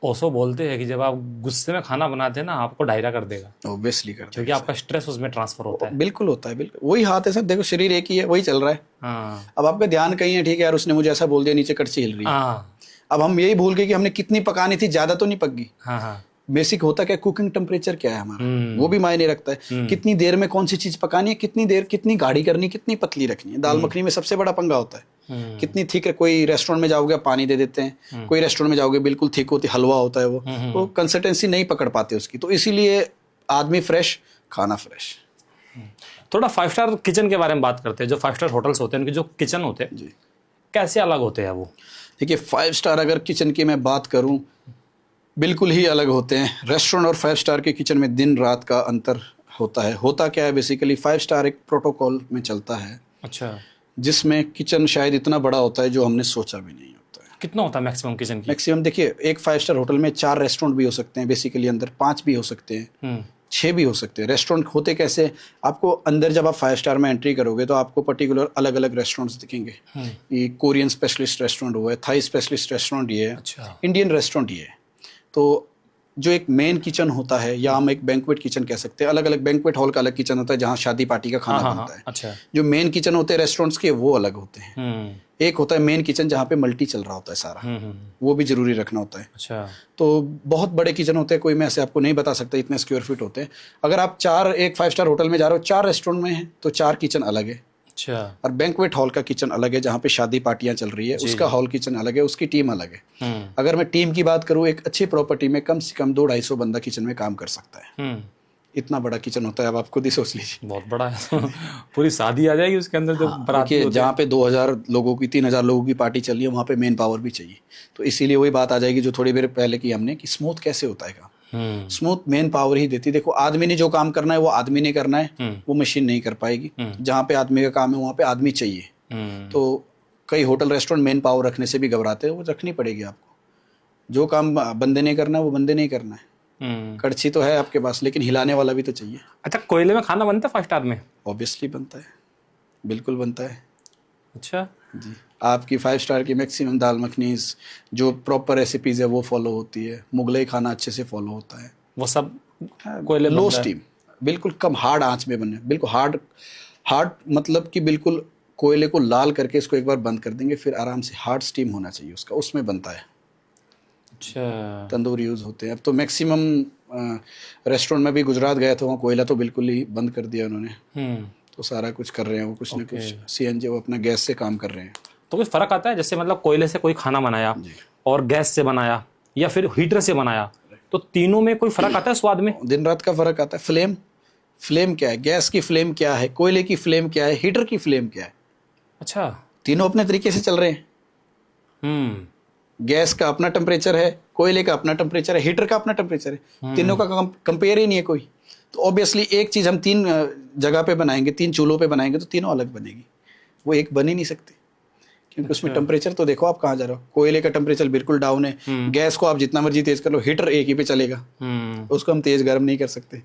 ओशो बोलते हैं कि जब आप गुस्से में खाना बनाते हैं ना, आपको डायरिया कर देगा, ऑब्वियसली करते क्योंकि आपका स्ट्रेस उसमें ट्रांसफर होता है। बिल्कुल होता है, बिल्कुल वही हाथ है सर, देखो शरीर एक ही है, वही चल रहा है। हाँ अब आपका ध्यान कहीं है, ठीक है यार उसने मुझे ऐसा बोल दिया, नीचे कड़छी हिल रही है। हाँ अब हम यही भूल गए कि हमने कितनी पकानी थी, ज्यादा तो नहीं पक गई। हाँ हाँ। बेसिक होता क्या, कुकिंग टेम्परेचर क्या है हमारा, वो भी मायने रखता है। कितनी देर में कौन सी चीज पकानी है, कितनी देर, कितनी गाढ़ी करनी, कितनी पतली रखनी है। दाल मखनी में सबसे बड़ा पंगा होता है कितनी थिक है। कोई रेस्टोरेंट में जाओगे पानी दे देते हैं, कोई रेस्टोरेंट में जाओगे बिल्कुल थिक होती, हलवा होता है वो कंसिस्टेंसी नहीं पकड़ पाते उसकी। तो इसीलिए आदमी फ्रेश, खाना फ्रेश। थोड़ा 5 स्टार किचन के बारे में बात करते हैं। जो 5 स्टार होटल्स होते हैं उनके जो किचन होते हैं जी, कैसे अलग होते हैं वो? देखिए 5 स्टार अगर किचन की मैं बात करूं, बिल्कुल ही अलग होते हैं। रेस्टोरेंट और 5 स्टार के किचन में दिन रात का अंतर होता है। होता क्या है बेसिकली, 5 स्टार एक प्रोटोकॉल में चलता है, अच्छा, जिसमें किचन शायद इतना बड़ा होता है जो हमने सोचा भी नहीं होता है। कितना होता है मैक्सिमम किचन की? मैक्सिमम देखिए, एक 5 स्टार होटल में 4 रेस्टोरेंट भी हो सकते हैं बेसिकली, अंदर 5 भी हो सकते हैं, 6 भी हो सकते हैं। रेस्टोरेंट होते कैसे, आपको अंदर जब आप 5 स्टार में एंट्री करोगे तो आपको पर्टिकुलर अलग अलग रेस्टोरेंट्स दिखेंगे। ये कोरियन स्पेशलिस्ट रेस्टोरेंट हुआ है, थाई स्पेशलिस्ट रेस्टोरेंट ये है, अच्छा, इंडियन रेस्टोरेंट ये है। तो जो एक मेन किचन होता है, या हम एक बैंक्वेट किचन कह सकते हैं, अलग अलग बैंक्वेट हॉल का अलग किचन होता है जहाँ शादी पार्टी का खाना बनता है। अच्छा, जो मेन किचन होते हैं रेस्टोरेंट्स के, वो अलग होते हैं। एक होता है मेन किचन जहाँ पे मल्टी चल रहा होता है सारा, वो भी जरूरी रखना होता है। अच्छा, तो बहुत बड़े किचन होते हैं, कोई मैं ऐसे आपको नहीं बता सकता इतने स्क्वायर फीट होते हैं। अगर आप एक 5 स्टार होटल में जा रहे हो, 4 रेस्टोरेंट में है तो 4 किचन अलग है। अच्छा, और बैंक्वेट हॉल का किचन अलग है जहाँ पे शादी पार्टियां चल रही है, उसका हॉल किचन अलग है, उसकी टीम अलग है। अगर मैं टीम की बात करूँ, एक अच्छी प्रॉपर्टी में कम से कम 200-250 बंदा किचन में काम कर सकता है। इतना बड़ा किचन होता है, अब आप खुद ही सोच लीजिए। बहुत बड़ा है। पूरी शादी आ जाएगी उसके अंदर, जो बाराती देखिए होते जहाँ पे 2000 लोगों की, 3000 लोगों की पार्टी चल रही है, वहाँ पे मेन पावर भी चाहिए। तो इसीलिए वही बात आ जाएगी जो थोड़ी देर पहले की हमने, कि स्मूथ कैसे होता है काम। स्मूथ मेन पावर ही देती है। देखो आदमी ने जो काम करना है वो आदमी ने करना है, वो मशीन नहीं कर पाएगी। जहाँ पे आदमी का काम है वहाँ पे आदमी चाहिए। तो कई होटल रेस्टोरेंट मेन पावर रखने से भी घबराते हैं, वो रखनी पड़ेगी आपको। जो काम बंदे ने करना है वो बंदे ने ही करना है। कड़छी तो है आपके पास, लेकिन हिलाने वाला भी तो चाहिए। अच्छा, कोयले में खाना बनता है 5 स्टार में? ऑब्वियसली बनता है, बिल्कुल बनता है। अच्छा जी, आपकी 5 स्टार की मैक्सिमम दाल मखनीज जो प्रॉपर रेसिपीज है वो फॉलो होती है। मुगलई खाना अच्छे से फॉलो होता है, वो सब कोयले लो बनता है? स्टीम, बिल्कुल कम हार्ड आंच में बनने, बिल्कुल हार्ड हार्ड मतलब कि बिल्कुल कोयले को लाल करके इसको एक बार बंद कर देंगे, फिर आराम से हार्ड स्टीम होना चाहिए उसका, उसमें बनता है। अच्छा, तंदूर यूज़ होते हैं अब तो मैक्सिमम। रेस्टोरेंट में भी गुजरात गया था, वहाँ कोयला तो बिल्कुल ही बंद कर दिया उन्होंने। तो सारा कुछ कर रहे हैं वो, कुछ ना कुछ सीएनजी, वो अपना गैस से काम कर रहे हैं। तो कुछ फर्क आता है? जैसे मतलब कोयले से कोई खाना बनाया और गैस से बनाया या फिर हीटर से बनाया, तो तीनों में कोई फर्क आता है स्वाद में? दिन रात का फर्क आता है। फ्लेम क्या है, गैस की फ्लेम क्या है, कोयले की फ्लेम क्या है, हीटर की फ्लेम क्या है। अच्छा, तीनों अपने तरीके से चल रहे हैं। गैस का अपना टेम्परेचर है, कोयले का अपना टेम्परेचर है, हीटर का अपना टेम्परेचर है। तीनों का कंपेयर ही नहीं है कोई। तो ऑब्वियसली एक चीज हम 3 जगह पे बनाएंगे, 3 चूल्हों पे बनाएंगे तो तीनों अलग बनेगी, वो एक बन ही नहीं सकती। क्योंकि उसमें टेम्परेचर तो देखो आप कहाँ जा रहे हो। कोयले का टेम्परेचर बिल्कुल डाउन है, गैस को आप जितना मर्जी तेज कर लो, हीटर एक ही पे चलेगा, उसको हम तेज गर्म नहीं कर सकते।